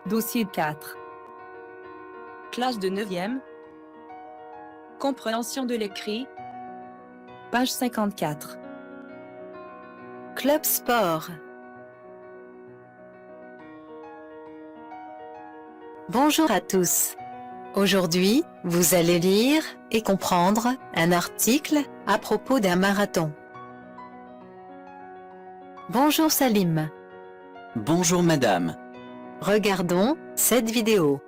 Dossier 4. Classe de 9e. Compréhension de l'écrit. Page 54. Club Sport. Bonjour à tous. Aujourd'hui, vous allez lire et comprendre un article à propos d'un marathon. Bonjour Salim. Bonjour madame. Regardons cette vidéo.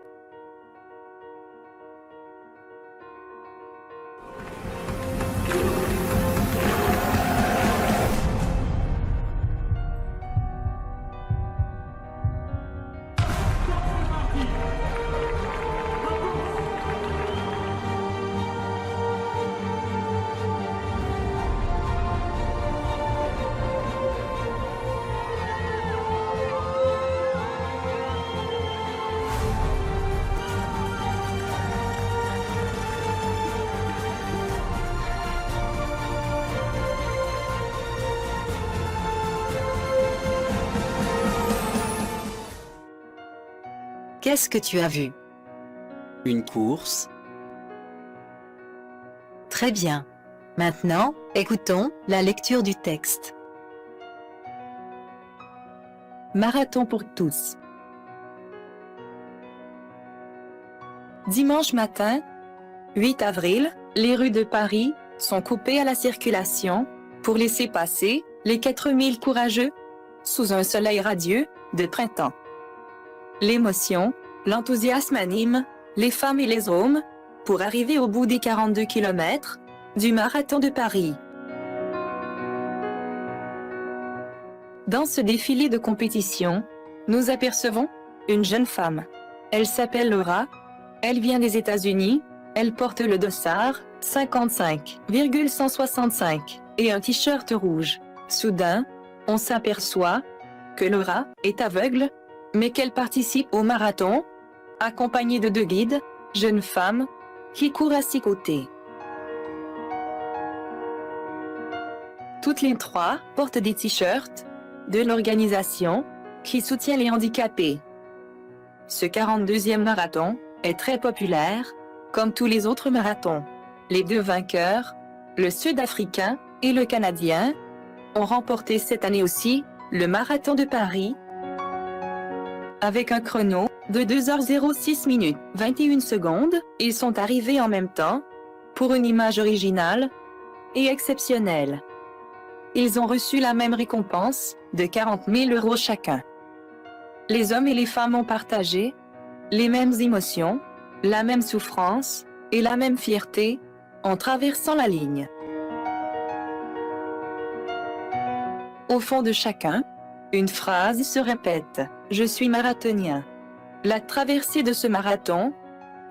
Qu'est-ce que tu as vu? Une course? Très bien. Maintenant, écoutons la lecture du texte. Marathon pour tous. Dimanche matin, 8 avril, les rues de Paris sont coupées à la circulation pour laisser passer les 4000 courageux sous un soleil radieux de printemps. L'émotion, l'enthousiasme animent les femmes et les hommes pour arriver au bout des 42 km du marathon de Paris. Dans ce défilé de compétition, nous apercevons une jeune femme. Elle s'appelle Laura, elle vient des États-Unis, elle porte le dossard 55,165 et un t-shirt rouge. Soudain, on s'aperçoit que Laura est aveugle, mais qu'elle participe au marathon, accompagnée de 2 guides, jeunes femmes, qui courent à ses côtés. Toutes les 3 portent des t-shirts de l'organisation qui soutient les handicapés. Ce 42e marathon est très populaire, comme tous les autres marathons. Les 2 vainqueurs, le Sud-Africain et le Canadien, ont remporté cette année aussi le marathon de Paris avec un chrono de 2h06 minutes 21 secondes. Ils sont arrivés en même temps pour une image originale et exceptionnelle. Ils ont reçu la même récompense de 40 000 € chacun. Les hommes et les femmes ont partagé les mêmes émotions, la même souffrance et la même fierté en traversant la ligne. Au fond de chacun, une phrase se répète: « Je suis marathonien ». La traversée de ce marathon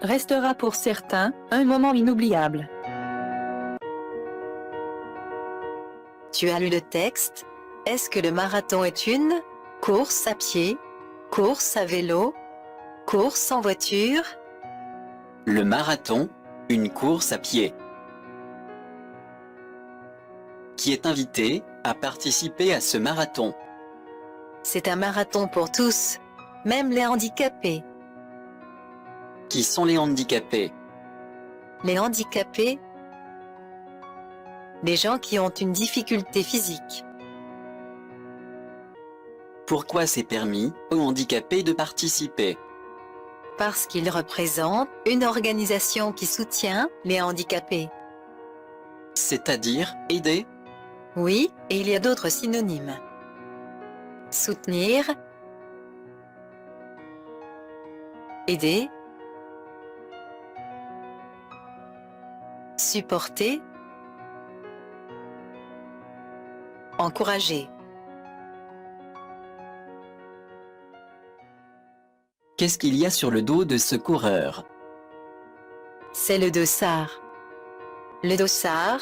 restera pour certains un moment inoubliable. Tu as lu le texte? Est-ce que le marathon est une course à pied, course à vélo, course en voiture? Le marathon, une course à pied. Qui est invité à participer à ce marathon? C'est un marathon pour tous, même les handicapés. Qui sont les handicapés? Les handicapés, les gens qui ont une difficulté physique. Pourquoi c'est permis aux handicapés de participer? Parce qu'ils représentent une organisation qui soutient les handicapés. C'est-à-dire aider? Oui, et il y a d'autres synonymes. Soutenir, aider, supporter, encourager. Qu'est-ce qu'il y a sur le dos de ce coureur? C'est le dossard. Le dossard,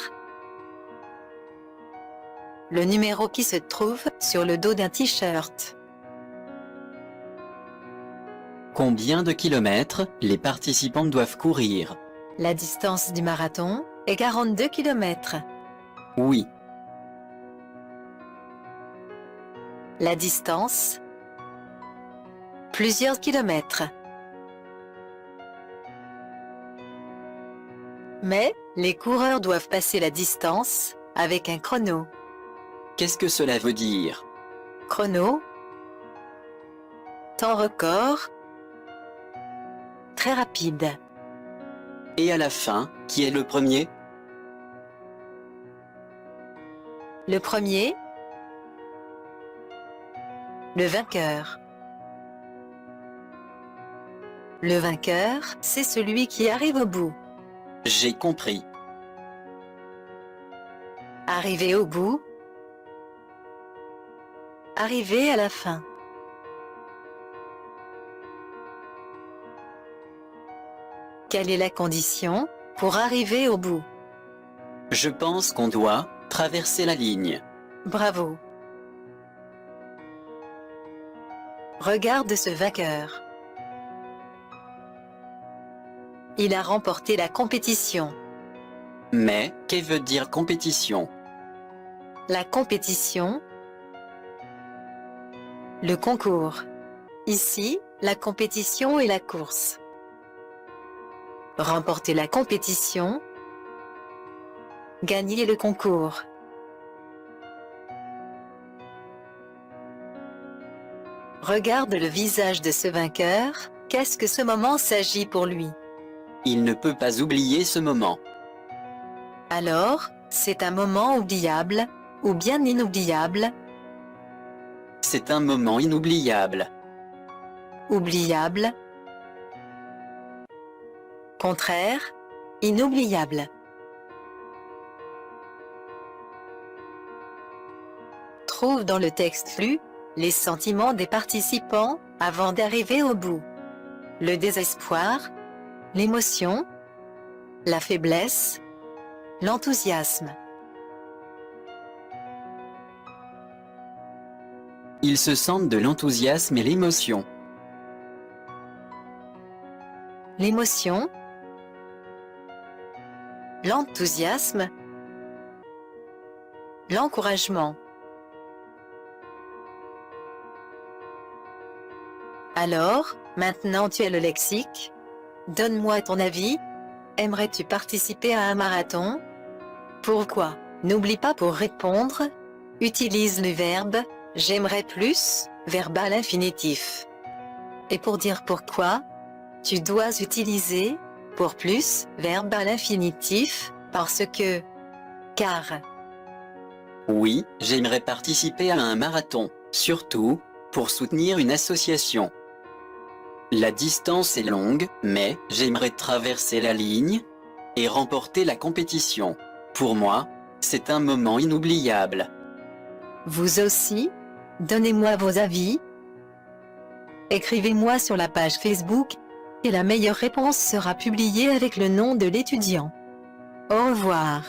le numéro qui se trouve sur le dos d'un t-shirt. Combien de kilomètres les participants doivent courir? La distance du marathon est 42 km. Oui. La distance Plusieurs kilomètres. Mais, les coureurs doivent passer la distance avec un chrono. Qu'est-ce que cela veut dire? Chrono. Temps record. Très rapide. Et à la fin, qui est le premier? Le premier. Le vainqueur. Le vainqueur, c'est celui qui arrive au bout. J'ai compris. Arriver au bout. Arriver à la fin. Quelle est la condition pour arriver au bout? Je pense qu'on doit traverser la ligne. Bravo. Regarde ce vainqueur. Il a remporté la compétition. Mais, que veut dire compétition? La compétition. Le concours. Ici, la compétition et la course. Remporter la compétition. Gagner le concours. Regarde le visage de ce vainqueur, qu'est-ce que ce moment s'agit pour lui? Il ne peut pas oublier ce moment. Alors, c'est un moment oubliable, ou bien inoubliable? C'est un moment inoubliable. Oubliable. Contraire, inoubliable. Trouve dans le texte lu les sentiments des participants avant d'arriver au bout. Le désespoir, l'émotion, la faiblesse, l'enthousiasme. Ils se sentent de l'enthousiasme et l'émotion. L'émotion, l'enthousiasme, l'encouragement. Alors, maintenant tu as le lexique. Donne-moi ton avis. Aimerais-tu participer à un marathon? Pourquoi? N'oublie pas pour répondre. Utilise le verbe « j'aimerais plus » verbal infinitif. Et pour dire pourquoi, tu dois utiliser « pour plus » verbal infinitif parce que « car ». Oui, j'aimerais participer à un marathon, surtout pour soutenir une association. La distance est longue, mais j'aimerais traverser la ligne et remporter la compétition. Pour moi, c'est un moment inoubliable. Vous aussi, donnez-moi vos avis. Écrivez-moi sur la page Facebook et la meilleure réponse sera publiée avec le nom de l'étudiant. Au revoir.